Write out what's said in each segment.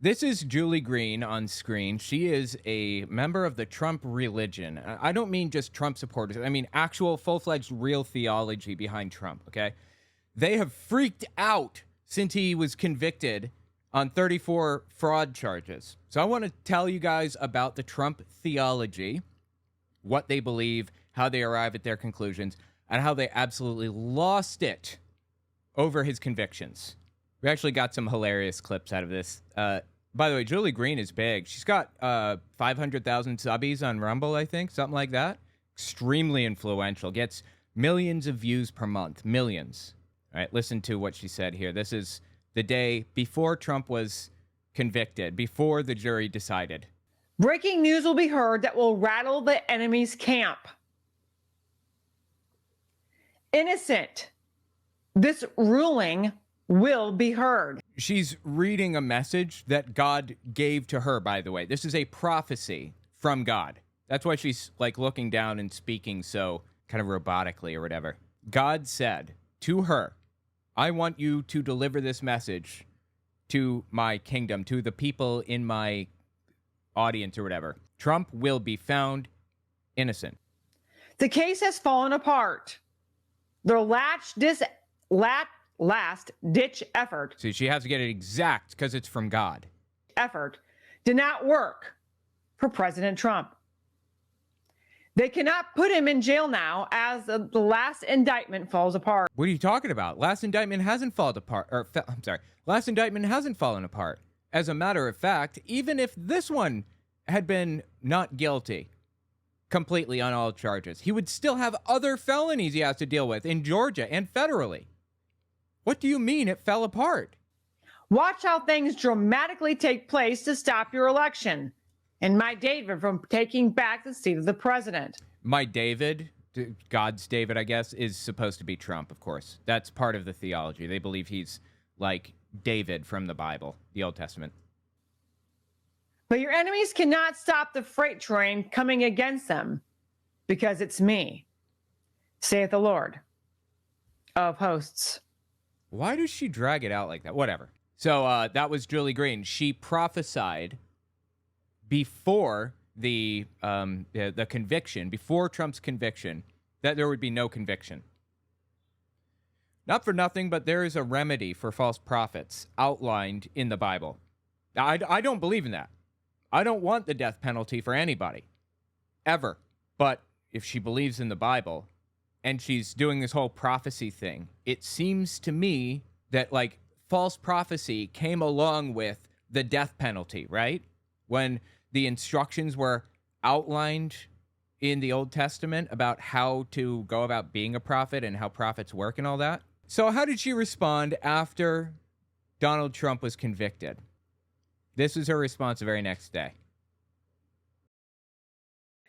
This is Julie Green on screen. She is a member of the Trump religion. I don't mean just Trump supporters. I mean actual full-fledged real theology behind Trump, okay? They have freaked out since he was convicted on 34 fraud charges. So I want to tell you guys about the Trump theology, what they believe, how they arrive at their conclusions, and how they absolutely lost it over his convictions. We actually got some hilarious clips out of this. By the way, Julie Green is big. She's got 500,000 subbies on Rumble, I think, something like that. Extremely influential. Gets millions of views per month. Millions. All right, listen to what she said here. This is the day before Trump was convicted, before the jury decided. Breaking news will be heard that will rattle the enemy's camp. Innocent. This ruling will be heard. She's reading a message that God gave to her, by the way. This is a prophecy from God. That's why she's like looking down and speaking so kind of robotically or whatever. God said to her, I want you to deliver this message to my kingdom, to the people in my audience or whatever. Trump will be found innocent. The case has fallen apart. Their last-ditch effort. See, she has to get it exact because it's from God. Effort did not work for President Trump. They cannot put him in jail now as the last indictment falls apart. What are you talking about? Last indictment hasn't fallen apart. Last indictment hasn't fallen apart. As a matter of fact, even if this one had been not guilty completely on all charges, he would still have other felonies he has to deal with in Georgia and federally. What do you mean it fell apart? Watch how things dramatically take place to stop your election. And my David from taking back the seat of the president. My David, God's David, I guess, is supposed to be Trump, of course. That's part of the theology. They believe he's like David from the Bible, the Old Testament. But your enemies cannot stop the freight train coming against them because it's me, saith the Lord of hosts. Why does she drag it out like that? Whatever. So that was Julie Green. She prophesied before the conviction, before Trump's conviction, that there would be no conviction. Not for nothing, but there is a remedy for false prophets outlined in the Bible. I don't believe in that. I don't want the death penalty for anybody, ever. But if she believes in the Bible and she's doing this whole prophecy thing, it seems to me that like false prophecy came along with the death penalty, right? When the instructions were outlined in the Old Testament about how to go about being a prophet and how prophets work and all that. So how did she respond after Donald Trump was convicted? This was her response the very next day.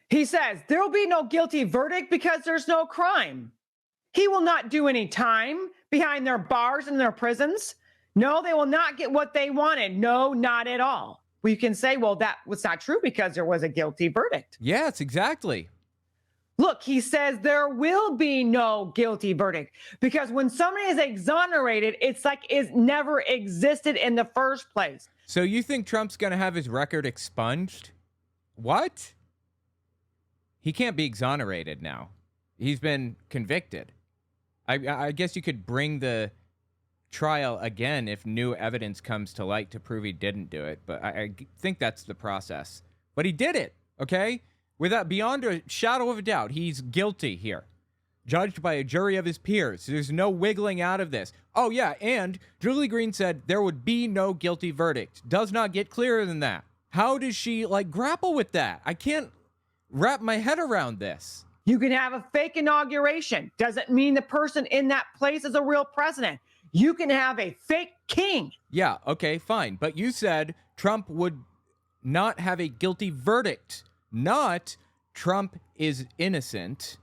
He says, there will be no guilty verdict because there's no crime. He will not do any time behind their bars and their prisons. No, they will not get what they wanted. No, not at all. Well, you can say, well, that was not true because there was a guilty verdict. Yes, exactly. Look, he says there will be no guilty verdict because when somebody is exonerated, it's like it never existed in the first place. So you think Trump's going to have his record expunged? What? He can't be exonerated now. He's been convicted. I guess you could bring the trial again if new evidence comes to light to prove he didn't do it, but I think that's the process. But he did it, okay? Without beyond a shadow of a doubt, he's guilty here. Judged by a jury of his peers. There's no wiggling out of this. Oh yeah, and Julie Green said there would be no guilty verdict. Does not get clearer than that. How does she like grapple with that? I can't wrap my head around this. You can have a fake inauguration. Doesn't mean the person in that place is a real president. You can have a fake king. Yeah, okay, fine. But you said Trump would not have a guilty verdict. Not Trump is innocent,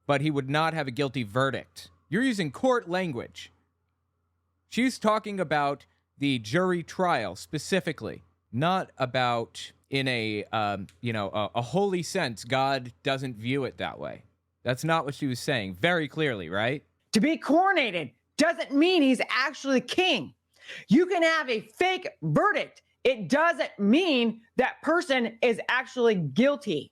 but he would not have a guilty verdict. You're using court language. She's talking about the jury trial specifically, not about in a holy sense. God doesn't view it that way. That's not what she was saying very clearly, right? To be coronated doesn't mean he's actually king. You can have a fake verdict It doesn't mean that person is actually guilty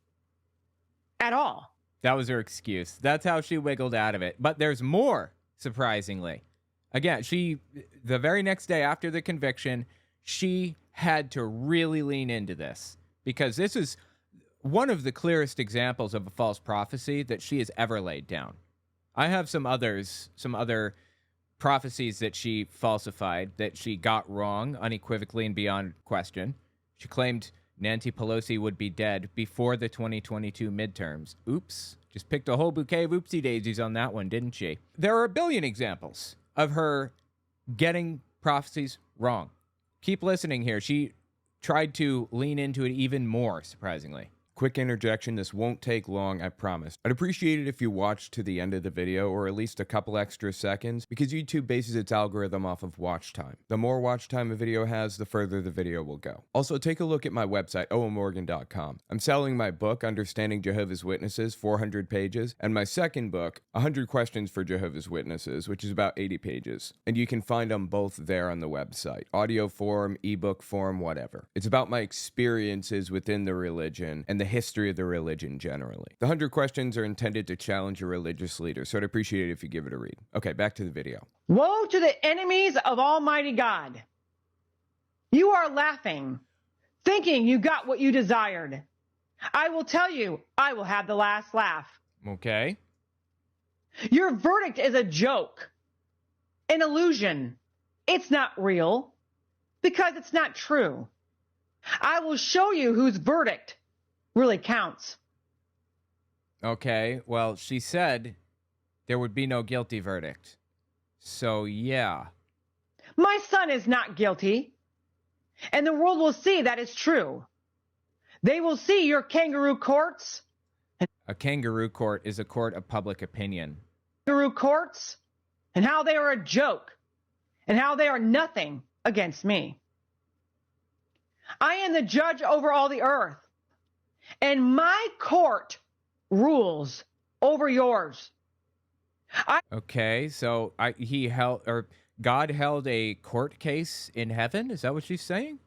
at all. That was her excuse. That's how she wiggled out of it. But there's more, surprisingly. Again, the very next day after the conviction, she had to really lean into this because this is one of the clearest examples of a false prophecy that she has ever laid down. I have some other prophecies that she falsified, that she got wrong unequivocally and beyond question. She claimed Nancy Pelosi would be dead before the 2022 midterms. Oops. Just picked a whole bouquet of oopsie daisies on that one, didn't she? There are a billion examples of her getting prophecies wrong. Keep listening here. She tried to lean into it even more, surprisingly. Quick interjection, this won't take long, I promise. I'd appreciate it if you watched to the end of the video, or at least a couple extra seconds, because YouTube bases its algorithm off of watch time. The more watch time a video has, the further the video will go. Also, take a look at my website, owenmorgan.com. I'm selling my book, Understanding Jehovah's Witnesses, 400 pages, and my second book, 100 Questions for Jehovah's Witnesses, which is about 80 pages. And you can find them both there on the website. Audio form, ebook form, whatever. It's about my experiences within the religion and the history of the religion generally. The 100 questions are intended to challenge a religious leader, so I'd appreciate it if you give it a read. Okay, back to the video. Woe to the enemies of Almighty God. You are laughing, thinking you got what you desired. I will tell you, I will have the last laugh. Okay. Your verdict is a joke, an illusion. It's not real because it's not true. I will show you whose verdict really counts. Okay, well, she said there would be no guilty verdict. So, yeah. My son is not guilty, and the world will see that is true. They will see your kangaroo courts. A kangaroo court is a court of public opinion. Kangaroo courts, and how they are a joke, and how they are nothing against me. I am the judge over all the earth, and my court rules over yours. Okay, so God held a court case in heaven? Is that what she's saying?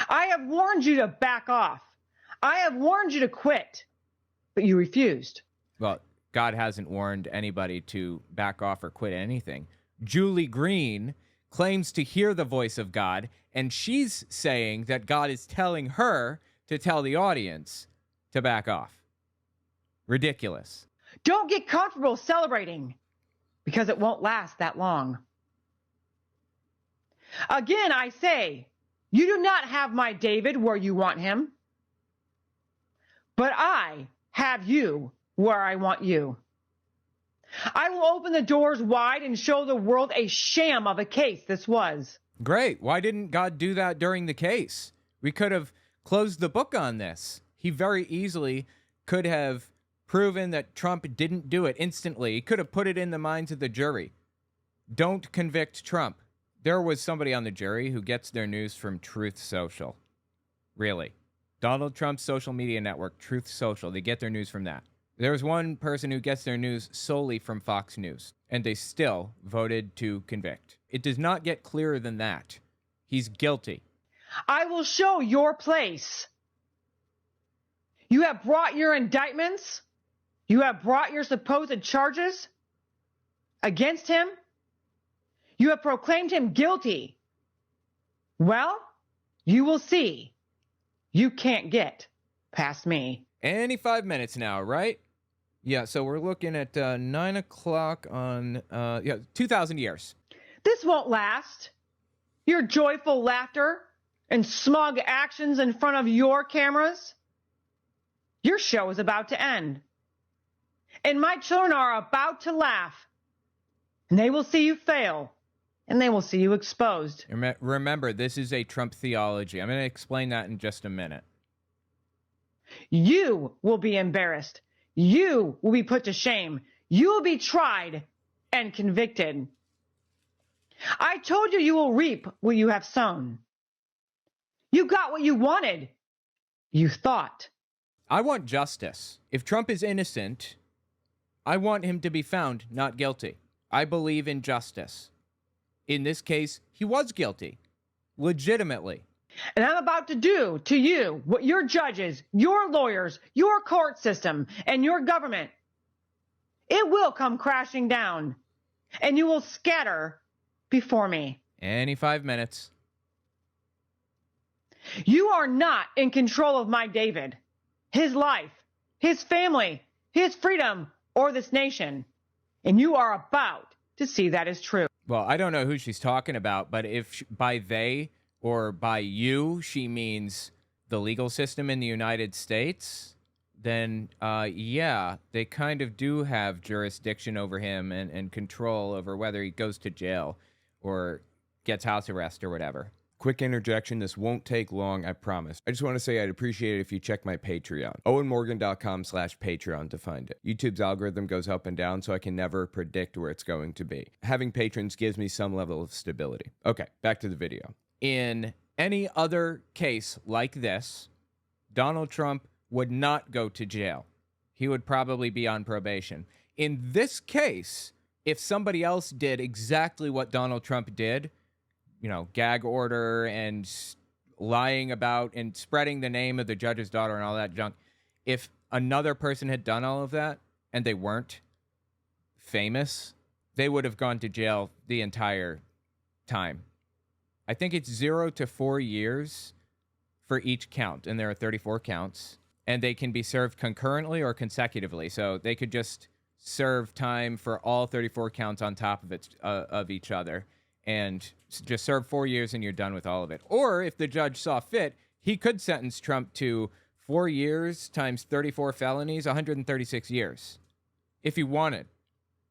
I have warned you to back off. I have warned you to quit, but you refused. Well, God hasn't warned anybody to back off or quit anything. Julie Green claims to hear the voice of God, and she's saying that God is telling her to tell the audience to back off. Ridiculous. Don't get comfortable celebrating, because it won't last that long. Again, I say, you do not have my David where you want him, but I have you where I want you. I will open the doors wide and show the world a sham of a case this was. Great. Why didn't God do that during the case? We could have closed the book on this. He very easily could have proven that Trump didn't do it instantly. He could have put it in the minds of the jury. Don't convict Trump. There was somebody on the jury who gets their news from Truth Social. Really. Donald Trump's social media network, Truth Social. They get their news from that. There was one person who gets their news solely from Fox News, and they still voted to convict. It does not get clearer than that. He's guilty. I will show your place. You have brought your indictments. You have brought your supposed charges against him. You have proclaimed him guilty. Well, you will see. You can't get past me. Any 5 minutes now, right? Yeah, so we're looking at 9 o'clock on, 2,000 years. This won't last. Your joyful laughter and smug actions in front of your cameras. Your show is about to end. And my children are about to laugh. And they will see you fail. And they will see you exposed. Remember, this is a Trump theology. I'm going to explain that in just a minute. You will be embarrassed. You will be put to shame. You will be tried and convicted. I told you you will reap what you have sown. You got what you wanted. You thought. I want justice. If Trump is innocent, I want him to be found not guilty. I believe in justice. In this case, he was guilty. Legitimately. And I'm about to do to you what your judges, your lawyers, your court system, and your government, it will come crashing down, and you will scatter before me. Any 5 minutes. You are not in control of my David, his life, his family, his freedom, or this nation. And you are about to see that is true. Well, I don't know who she's talking about, but if by they or by you she means the legal system in the United States, then yeah, they kind of do have jurisdiction over him and control over whether he goes to jail or gets house arrest or whatever. Quick interjection. This won't take long, I promise. I just want to say I'd appreciate it if you check my Patreon. owenmorgan.com/Patreon to find it. YouTube's algorithm goes up and down, so I can never predict where it's going to be. Having patrons gives me some level of stability. Okay, back to the video. In any other case like this, Donald Trump would not go to jail. He would probably be on probation. In this case, if somebody else did exactly what Donald Trump did, you know, gag order and lying about and spreading the name of the judge's daughter and all that junk, if another person had done all of that and they weren't famous, they would have gone to jail the entire time. I think it's 0 to 4 years for each count, and there are 34 counts, and they can be served concurrently or consecutively. So they could just serve time for all 34 counts on top of it of each other, and just serve 4 years and you're done with all of it. Or if the judge saw fit, he could sentence Trump to 4 years times 34 felonies, 136 years. If he wanted,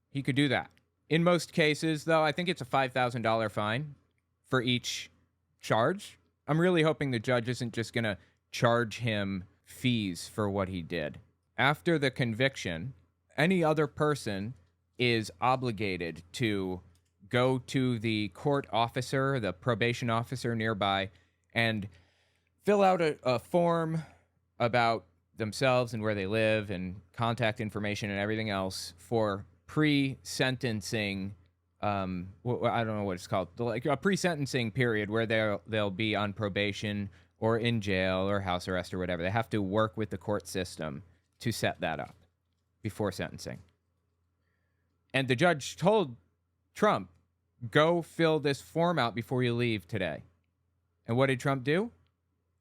he could do that. In most cases, though, I think it's a $5,000 fine for each charge. I'm really hoping the judge isn't just going to charge him fees for what he did. After the conviction, any other person is obligated to go to the court officer, the probation officer nearby, and fill out a form about themselves and where they live and contact information and everything else for pre-sentencing. I don't know what it's called, like a pre-sentencing period where they'll be on probation or in jail or house arrest or whatever. They have to work with the court system to set that up before sentencing. And the judge told Trump, go fill this form out before you leave today. And what did Trump do?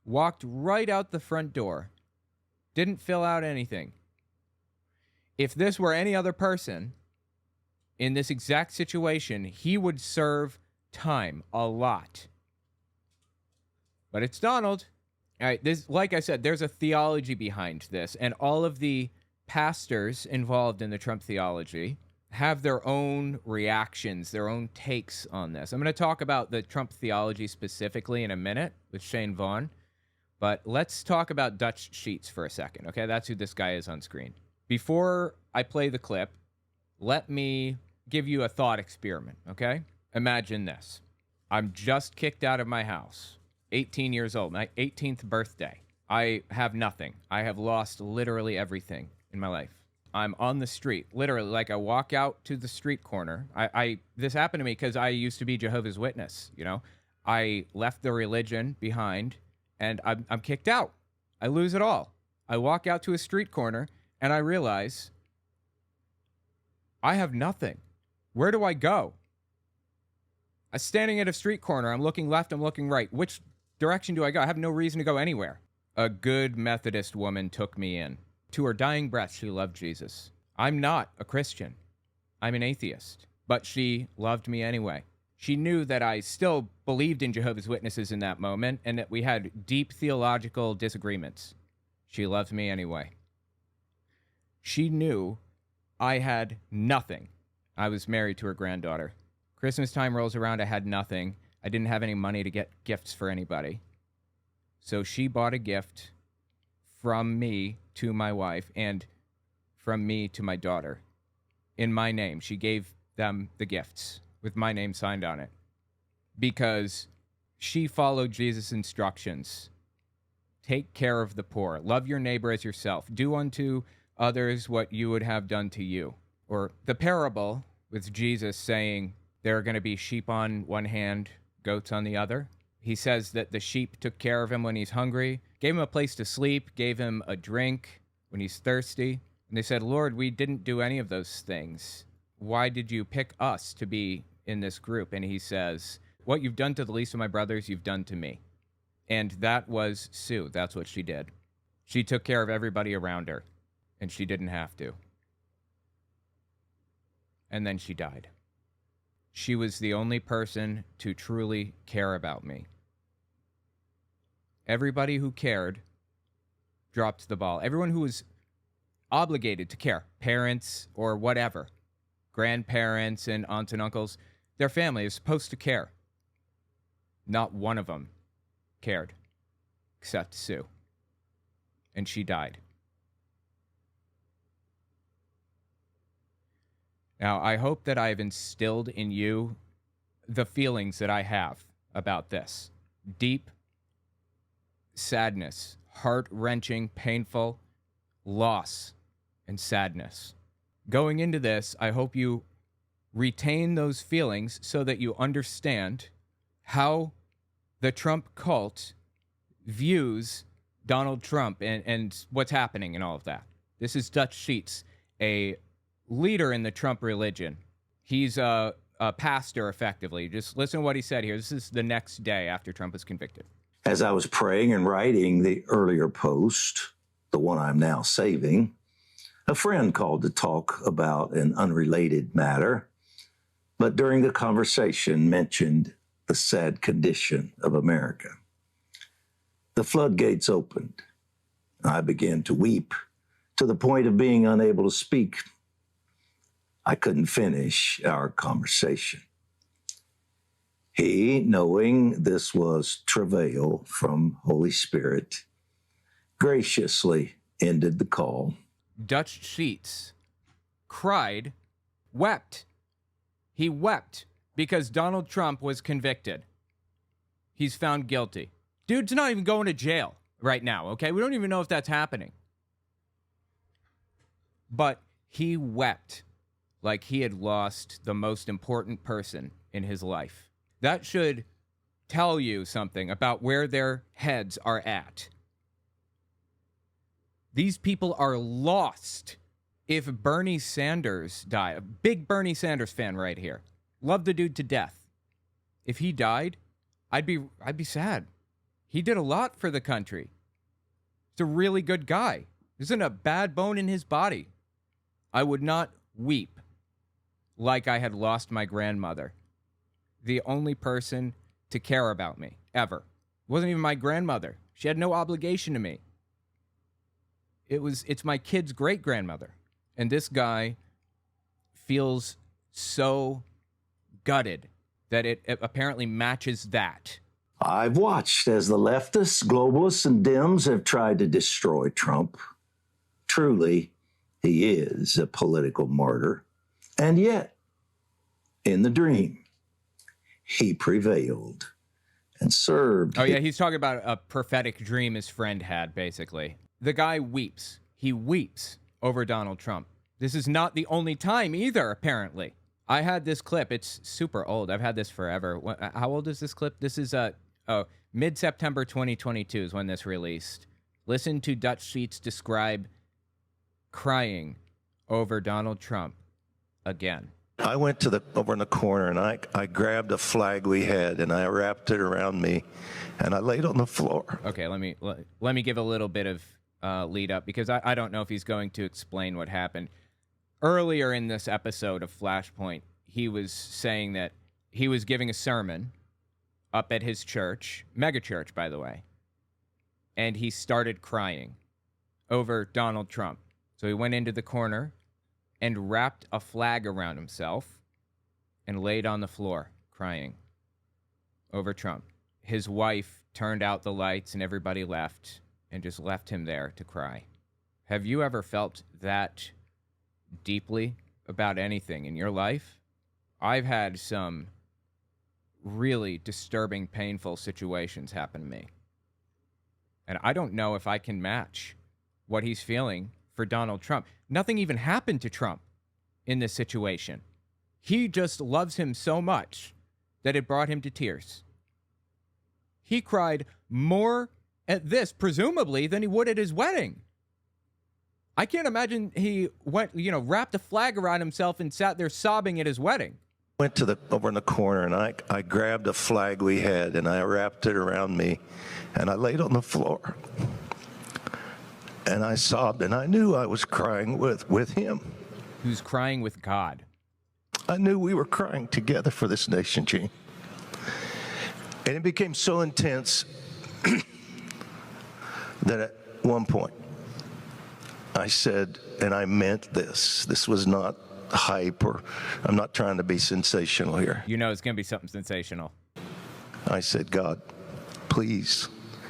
Walked right out the front door. Didn't fill out anything. If this were any other person in this exact situation, he would serve time, a lot. But it's Donald. All right, this, like I said, there's a theology behind this, and all of the pastors involved in the Trump theology have their own reactions, their own takes on this. I'm going to talk about the Trump theology specifically in a minute with Shane Vaughn, but let's talk about Dutch Sheets for a second, okay? That's who this guy is on screen. Before I play the clip, let me give you a thought experiment, okay? Imagine this. I'm just kicked out of my house, 18 years old, my 18th birthday. I have nothing. I have lost literally everything in my life. I'm on the street, literally, like I walk out to the street corner. This happened to me because I used to be Jehovah's Witness, you know. I left the religion behind, and I'm kicked out. I lose it all. I walk out to a street corner, and I realize I have nothing. Where do I go? I'm standing at a street corner. I'm looking left, I'm looking right. Which direction do I go? I have no reason to go anywhere. A good Methodist woman took me in. To her dying breath, she loved Jesus. I'm not a Christian. I'm an atheist. But she loved me anyway. She knew that I still believed in Jehovah's Witnesses in that moment and that we had deep theological disagreements. She loved me anyway. She knew I had nothing. I was married to her granddaughter. Christmas time rolls around, I had nothing. I didn't have any money to get gifts for anybody. So she bought a gift from me to my wife and from me to my daughter. In my name, she gave them the gifts with my name signed on it because she followed Jesus' instructions. Take care of the poor. Love your neighbor as yourself. Do unto others what you would have done to you. Or the parable with Jesus saying there are going to be sheep on one hand, goats on the other. He says that the sheep took care of him when he's hungry, gave him a place to sleep, gave him a drink when he's thirsty. And they said, Lord, we didn't do any of those things. Why did you pick us to be in this group? And he says, what you've done to the least of my brothers, you've done to me. And that was Sue. That's what she did. She took care of everybody around her, and she didn't have to. And then she died. She was the only person to truly care about me. Everybody who cared dropped the ball. Everyone who was obligated to care, parents or whatever, grandparents and aunts and uncles, their family is supposed to care. Not one of them cared, except Sue. And she died. Now, I hope that I have instilled in you the feelings that I have about this. Deep sadness, heart-wrenching, painful loss and sadness. Going into this, I hope you retain those feelings so that you understand how the Trump cult views Donald Trump and what's happening and all of that. This is Dutch Sheets, a leader in the Trump religion. He's a pastor, effectively. Just listen to what he said here. This is the next day after Trump was convicted. As I was praying and writing the earlier post, the one I'm now saving, a friend called to talk about an unrelated matter, but during the conversation mentioned the sad condition of America. The floodgates opened. I began to weep to the point of being unable to speak. I couldn't finish our conversation. He, knowing this was travail from Holy Spirit, graciously ended the call. Dutch Sheets cried, wept. He wept because Donald Trump was convicted. He's found guilty. Dude's not even going to jail right now, okay? We don't even know if that's happening. But he wept like he had lost the most important person in his life. That should tell you something about where their heads are at. These people are lost. If Bernie Sanders died, a big Bernie Sanders fan right here, love the dude to death. If he died, I'd be sad. He did a lot for the country. He's a really good guy. There isn't a bad bone in his body. I would not weep like I had lost my grandmother. The only person to care about me, ever. It wasn't even my grandmother. She had no obligation to me. It's my kid's great-grandmother. And this guy feels so gutted that it apparently matches that. I've watched as the leftists, globalists, and Dems have tried to destroy Trump. Truly, he is a political martyr. And yet, in the dream, he prevailed and served. Oh, yeah, he's talking about a prophetic dream his friend had, basically. The guy weeps. He weeps over Donald Trump. This is not the only time either, apparently. I had this clip. It's super old. I've had this forever. How old is this clip? This is mid-September 2022 is when this released. Listen to Dutch Sheets describe crying over Donald Trump again. I went to over in the corner and I grabbed a flag we had and I wrapped it around me and I laid on the floor. Okay, let me give a little bit of lead up because I don't know if he's going to explain what happened. Earlier in this episode of Flashpoint, he was saying that he was giving a sermon up at his church, mega church, by the way, and he started crying over Donald Trump. So he went into the corner and wrapped a flag around himself and laid on the floor crying over Trump. His wife turned out the lights and everybody left and just left him there to cry. Have you ever felt that deeply about anything in your life? I've had some really disturbing, painful situations happen to me. And I don't know if I can match what he's feeling for Donald Trump. Nothing even happened to Trump in this situation. He just loves him so much that it brought him to tears. He cried more at this, presumably, than he would at his wedding. I can't imagine he went, wrapped a flag around himself and sat there sobbing at his wedding. Went to over in the corner, and I grabbed a flag we had, and I wrapped it around me, and I laid on the floor. And I sobbed, and I knew I was crying with him. He was crying with God. I knew we were crying together for this nation, Gene. And it became so intense that at one point I said, and I meant this was not hype, or I'm not trying to be sensational here. You know it's going to be something sensational. I said, God, please,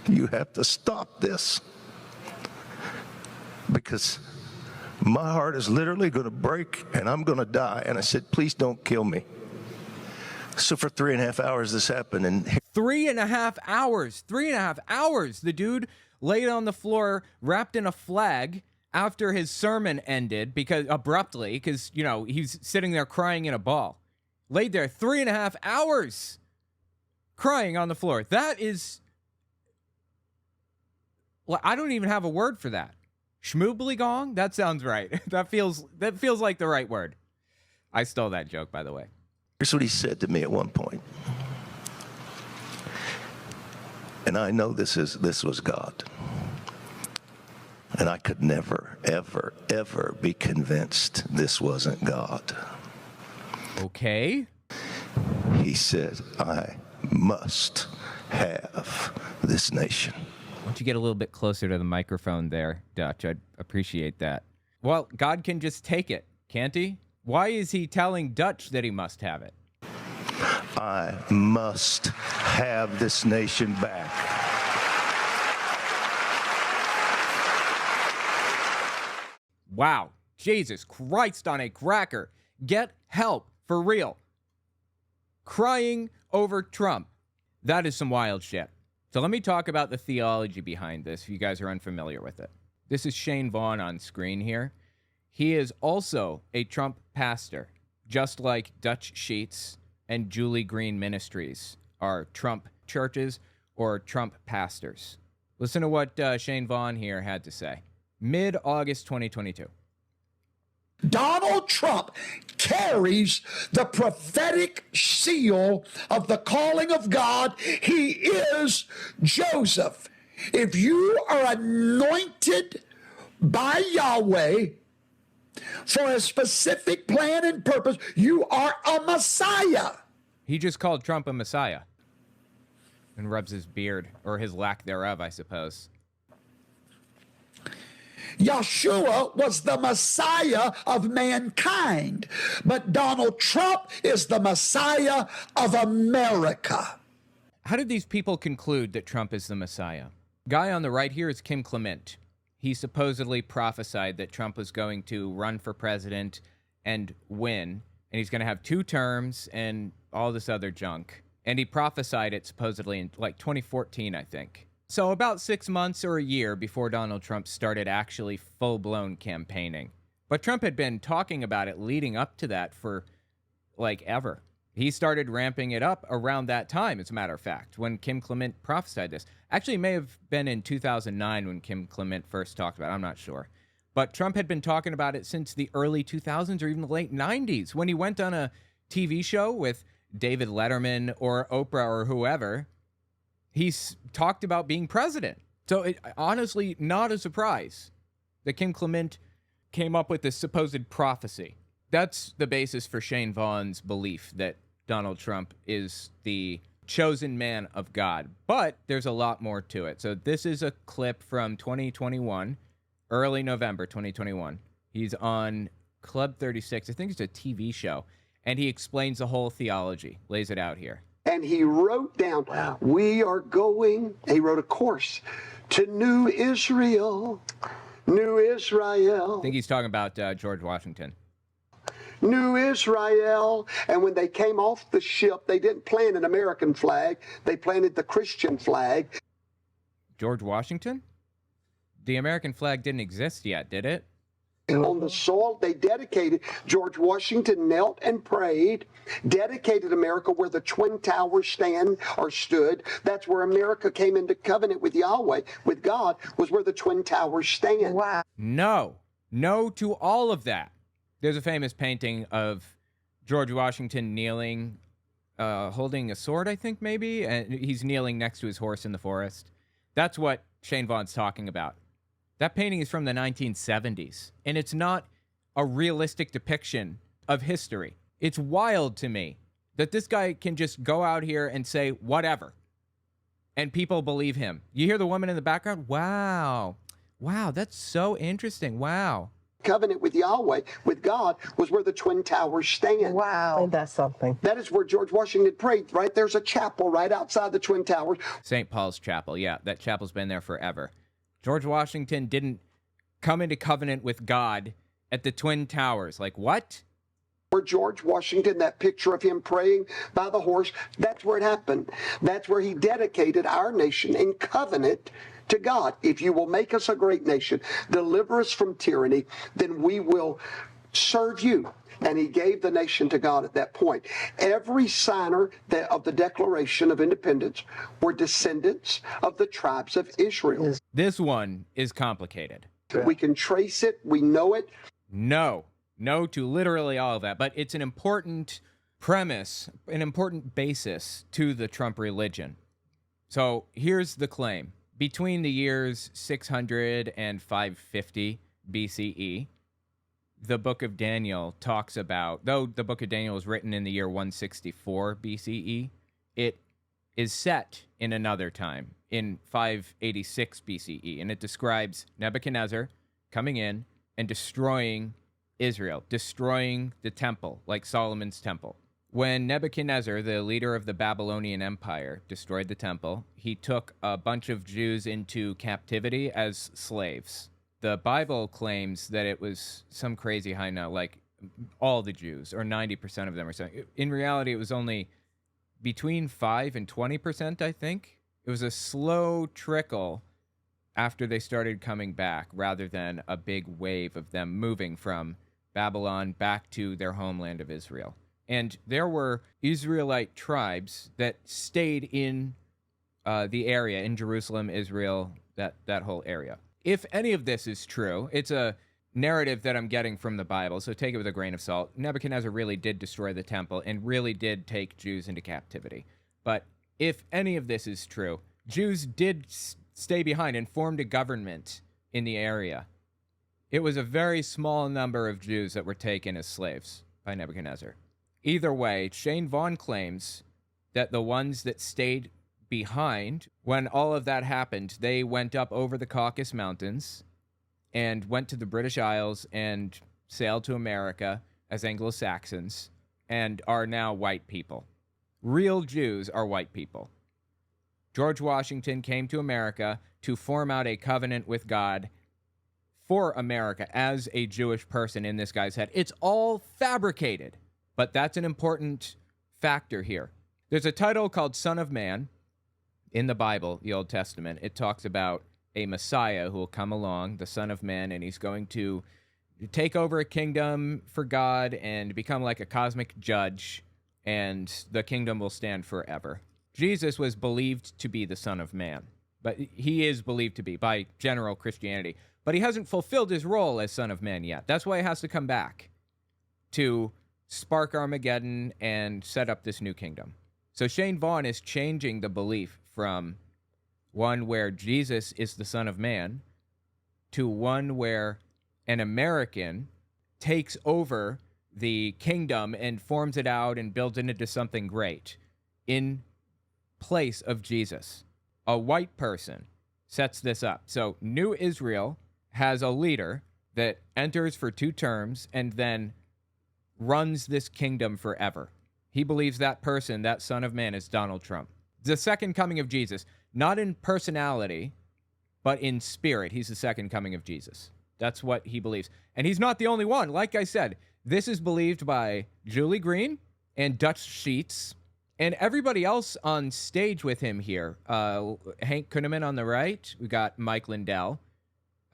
you have to stop this. Because my heart is literally going to break and I'm going to die. And I said, please don't kill me. So for 3.5 hours this happened. And 3.5 hours. 3.5 hours. The dude laid on the floor, wrapped in a flag after his sermon ended because he's sitting there crying in a ball. Laid there 3.5 hours crying on the floor. That is, I don't even have a word for that. Schmoobly-gong? That sounds right. That feels like the right word. I stole that joke, by the way. Here's what he said to me at one point. And I know this was God. And I could never, ever, ever be convinced this wasn't God. Okay. He said, I must have this nation. Why don't you get a little bit closer to the microphone there, Dutch? I'd appreciate that. Well, God can just take it, can't he? Why is he telling Dutch that he must have it? I must have this nation back. Wow. Jesus Christ on a cracker. Get help, for real. Crying over Trump. That is some wild shit. So let me talk about the theology behind this, if you guys are unfamiliar with it. This is Shane Vaughn on screen here. He is also a Trump pastor, just like Dutch Sheets and Julie Green Ministries are Trump churches or Trump pastors. Listen to what Shane Vaughn here had to say. Mid-August 2022. Donald Trump carries the prophetic seal of the calling of God. He is Joseph. If you are anointed by Yahweh for a specific plan and purpose, you are a Messiah. He just called Trump a Messiah and rubs his beard, or his lack thereof, I suppose. Yeshua was the Messiah of mankind, but Donald Trump is the Messiah of America. How did these people conclude that Trump is the Messiah? Guy on the right here is Kim Clement. He supposedly prophesied that Trump was going to run for president and win, and he's going to have 2 terms and all this other junk. And he prophesied it supposedly in 2014, I think. So about 6 months or a year before Donald Trump started actually full-blown campaigning. But Trump had been talking about it leading up to that for ever. He started ramping it up around that time, as a matter of fact, when Kim Clement prophesied this. Actually, it may have been in 2009 when Kim Clement first talked about it. I'm not sure. But Trump had been talking about it since the early 2000s or even the late 90s, when he went on a TV show with David Letterman or Oprah or whoever. He's talked about being president. So it honestly not a surprise that Kim Clement came up with this supposed prophecy. That's the basis for Shane Vaughn's belief that Donald Trump is the chosen man of God. But there's a lot more to it. So this is a clip from 2021, early November 2021. He's on Club 36. I think it's a TV show. And he explains the whole theology, lays it out here. And he wrote down, we are going, he wrote a course to New Israel, New Israel. I think he's talking about George Washington. New Israel. And when they came off the ship, they didn't plant an American flag. They planted the Christian flag. George Washington? The American flag didn't exist yet, did it? on the soil. They dedicated, George Washington knelt and prayed, dedicated America where the Twin Towers stand or stood. That's where America came into covenant with Yahweh, with God, was where the Twin Towers stand. Wow. No to all of that. There's a famous painting of George Washington kneeling, holding a sword, I think, maybe, and he's kneeling next to his horse in the forest. That's what Shane Vaughn's talking about. That painting is from the 1970s, and it's not a realistic depiction of history. It's wild to me that this guy can just go out here and say whatever, and people believe him. You hear the woman in the background? Wow, that's so interesting. Wow. Covenant with Yahweh, with God, was where the Twin Towers stand. Wow. Ain't that something? That is where George Washington prayed, right? There's a chapel right outside the Twin Towers. St. Paul's Chapel, yeah, that chapel's been there forever. George Washington didn't come into covenant with God at the Twin Towers. Like, what? Where George Washington, that picture of him praying by the horse, that's where it happened. That's where he dedicated our nation in covenant to God. If you will make us a great nation, deliver us from tyranny, then we will serve you. And he gave the nation to God at that point. Every signer of the Declaration of Independence were descendants of the tribes of Israel. This one is complicated. We can trace it. We know it. No to literally all of that. But it's an important premise, an important basis to the Trump religion. So here's the claim. Between the years 600 and 550 BCE, the book of Daniel talks about, though the book of Daniel was written in the year 164 BCE, it is set in another time, in 586 BCE, and it describes Nebuchadnezzar coming in and destroying Israel, destroying the temple, like Solomon's temple. When Nebuchadnezzar, the leader of the Babylonian Empire, destroyed the temple, he took a bunch of Jews into captivity as slaves. The Bible claims that it was some crazy high number, like all the Jews, or 90% of them or something. In reality, it was only between 5 and 20%, I think. It was a slow trickle after they started coming back, rather than a big wave of them moving from Babylon back to their homeland of Israel. And there were Israelite tribes that stayed in the area, in Jerusalem, Israel, that whole area. If any of this is true, it's a narrative that I'm getting from the Bible, so take it with a grain of salt. Nebuchadnezzar really did destroy the temple and really did take Jews into captivity. But if any of this is true, Jews did stay behind and formed a government in the area. It was a very small number of Jews that were taken as slaves by Nebuchadnezzar. Either way, Shane Vaughn claims that the ones that stayed behind, when all of that happened, they went up over the Caucasus Mountains and went to the British Isles and sailed to America as Anglo-Saxons and are now white people. Real Jews are white people. George Washington came to America to form out a covenant with God for America as a Jewish person in this guy's head. It's all fabricated. But that's an important factor here. There's a title called Son of Man in the Bible, the Old Testament. It talks about a Messiah who will come along, the Son of Man, and he's going to take over a kingdom for God and become like a cosmic judge, and the kingdom will stand forever. Jesus was believed to be the Son of Man, but he is believed to be by general Christianity. But he hasn't fulfilled his role as Son of Man yet. That's why he has to come back to spark Armageddon and set up this new kingdom. So Shane Vaughn is changing the belief from one where Jesus is the Son of Man to one where an American takes over the kingdom and forms it out and builds it into something great in place of Jesus. A white person sets this up. So New Israel has a leader that enters for 2 terms and then runs this kingdom forever. He believes that person, that Son of Man, is Donald Trump. The second coming of Jesus, not in personality, but in spirit. He's the second coming of Jesus. That's what he believes. And he's not the only one. Like I said, this is believed by Julie Green and Dutch Sheets and everybody else on stage with him here. Hank Kunneman on the right. We got Mike Lindell.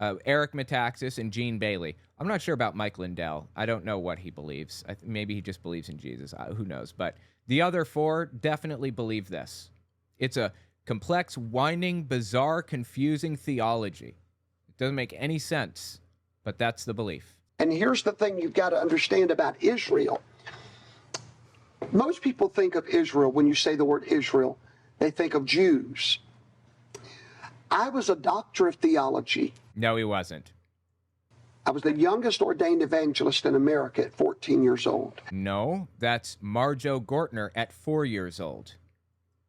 Eric Metaxas and Gene Bailey. I'm not sure about Mike Lindell. I don't know what he believes. Maybe he just believes in Jesus. Who knows? But the other four definitely believe this. It's a complex, winding, bizarre, confusing theology. It doesn't make any sense, but that's the belief. And here's the thing you've got to understand about Israel. Most people think of Israel, when you say the word Israel, they think of Jews. I was a doctor of theology. No, he wasn't. I was the youngest ordained evangelist in America at 14 years old. No, that's Marjo Gortner at 4 years old.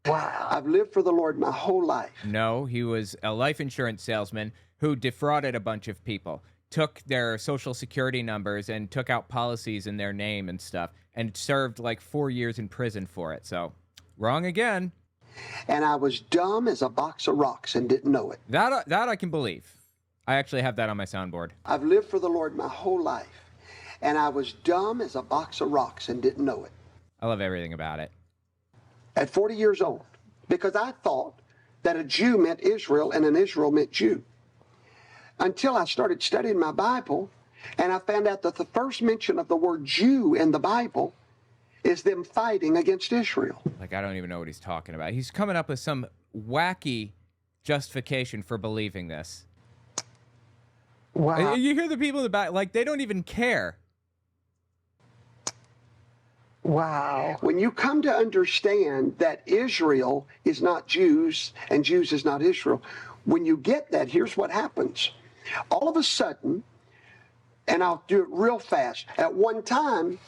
Wow. I've lived for the Lord my whole life. No, he was a life insurance salesman who defrauded a bunch of people, took their social security numbers and took out policies in their name and stuff, and served like 4 years in prison for it. So, wrong again. And I was dumb as a box of rocks and didn't know it. That I can believe. I actually have that on my soundboard. I've lived for the Lord my whole life, and I was dumb as a box of rocks and didn't know it. I love everything about it. At 40 years old, because I thought that a Jew meant Israel and an Israel meant Jew. Until I started studying my Bible, and I found out that the first mention of the word Jew in the Bible is them fighting against Israel. Like, I don't even know what he's talking about. He's coming up with some wacky justification for believing this. Wow. You hear the people in the back, like, they don't even care. Wow. When you come to understand that Israel is not Jews and Jews is not Israel, when you get that, here's what happens. All of a sudden, and I'll do it real fast, at one time,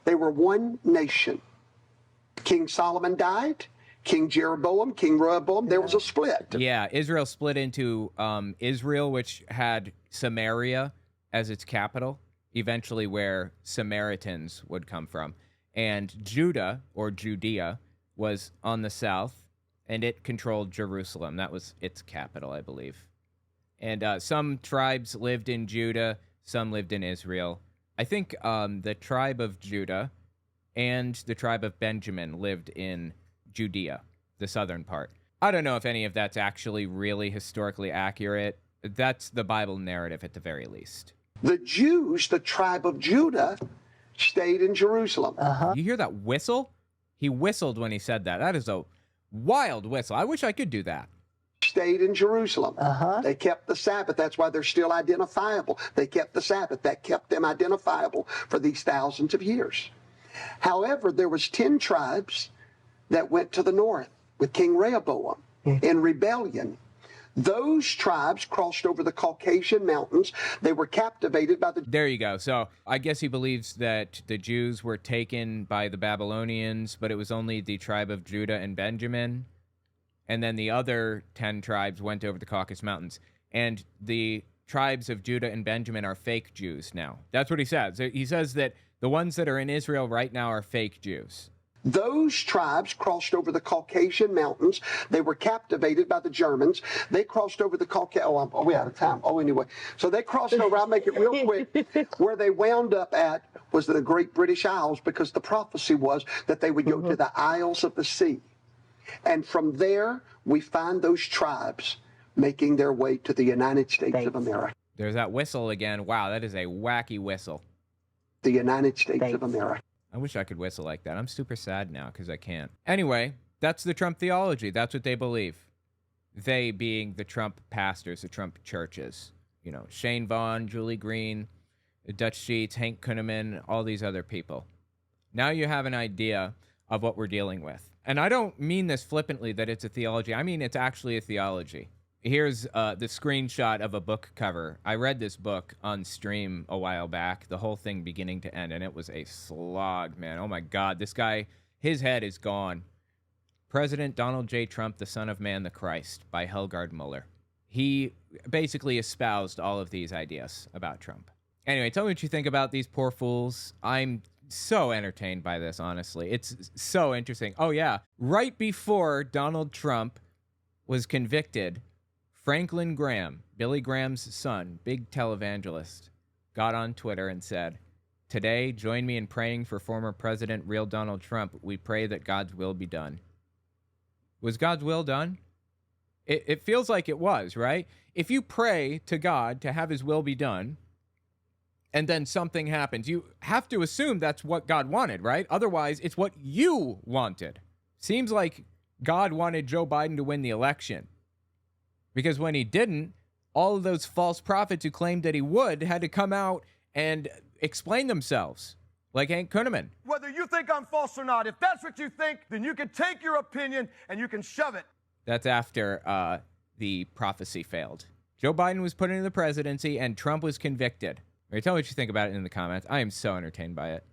they were one nation. King Solomon died, King Jeroboam, King Rehoboam, there was a split. Yeah, Israel split into Israel, which had Samaria as its capital, eventually where Samaritans would come from. And Judah, or Judea, was on the south, and it controlled Jerusalem. That was its capital, I believe. And some tribes lived in Judah, some lived in Israel. I think the tribe of Judah and the tribe of Benjamin lived in Judea, the southern part. I don't know if any of that's actually really historically accurate. That's the Bible narrative at the very least. The Jews, the tribe of Judah, stayed in Jerusalem. You hear that whistle? He whistled when he said that. That is a wild whistle. I wish I could do that. Stayed in Jerusalem. They kept the Sabbath. That's why they're still identifiable. They kept the Sabbath. That kept them identifiable for these thousands of years. However, there was 10 tribes that went to the north with King Rehoboam in rebellion. Those tribes crossed over the Caucasian mountains. They were captivated by the... There you go. So I guess he believes that the Jews were taken by the Babylonians, but it was only the tribe of Judah and Benjamin. And then the other 10 tribes went over the Caucasus Mountains. And the tribes of Judah and Benjamin are fake Jews now. That's what he says. He says that the ones that are in Israel right now are fake Jews. Those tribes crossed over the Caucasian mountains. They were captivated by the Germans. They crossed over the Caucasian... Oh, we're out of time. Oh, anyway. So they crossed over, I'll make it real quick. Where they wound up at was the Great British Isles, because the prophecy was that they would go to the Isles of the Sea. And from there, we find those tribes making their way to the United States of America. There's that whistle again. Wow, that is a wacky whistle. The United States of America. I wish I could whistle like that. I'm super sad now because I can't. Anyway, that's the Trump theology. That's what they believe. They being the Trump pastors, the Trump churches. You know, Shane Vaughn, Julie Green, Dutch Sheets, Hank Kunneman, all these other people. Now you have an idea of what we're dealing with. And I don't mean this flippantly that it's a theology. I mean it's actually a theology. Here's the screenshot of a book cover. I read this book on stream a while back, the whole thing beginning to end, and it was a slog, man. Oh my God, this guy, his head is gone. President Donald J. Trump, the Son of Man, the Christ, by Helgard Muller. He basically espoused all of these ideas about Trump. Anyway, tell me what you think about these poor fools. I'm so entertained by this, honestly. It's so interesting. Oh yeah, right before Donald Trump was convicted, Franklin Graham, Billy Graham's son, big televangelist, got on Twitter and said, "Today, join me in praying for former President, real Donald Trump. We pray that God's will be done." Was God's will done? It feels like it was, right? If you pray to God to have his will be done, and then something happens, you have to assume that's what God wanted, right? Otherwise, it's what you wanted. Seems like God wanted Joe Biden to win the election. Because when he didn't, all of those false prophets who claimed that he would had to come out and explain themselves, like Hank Kunneman. Whether you think I'm false or not, if that's what you think, then you can take your opinion and you can shove it. That's after the prophecy failed. Joe Biden was put into the presidency and Trump was convicted. Tell me what you think about it in the comments. I am so entertained by it.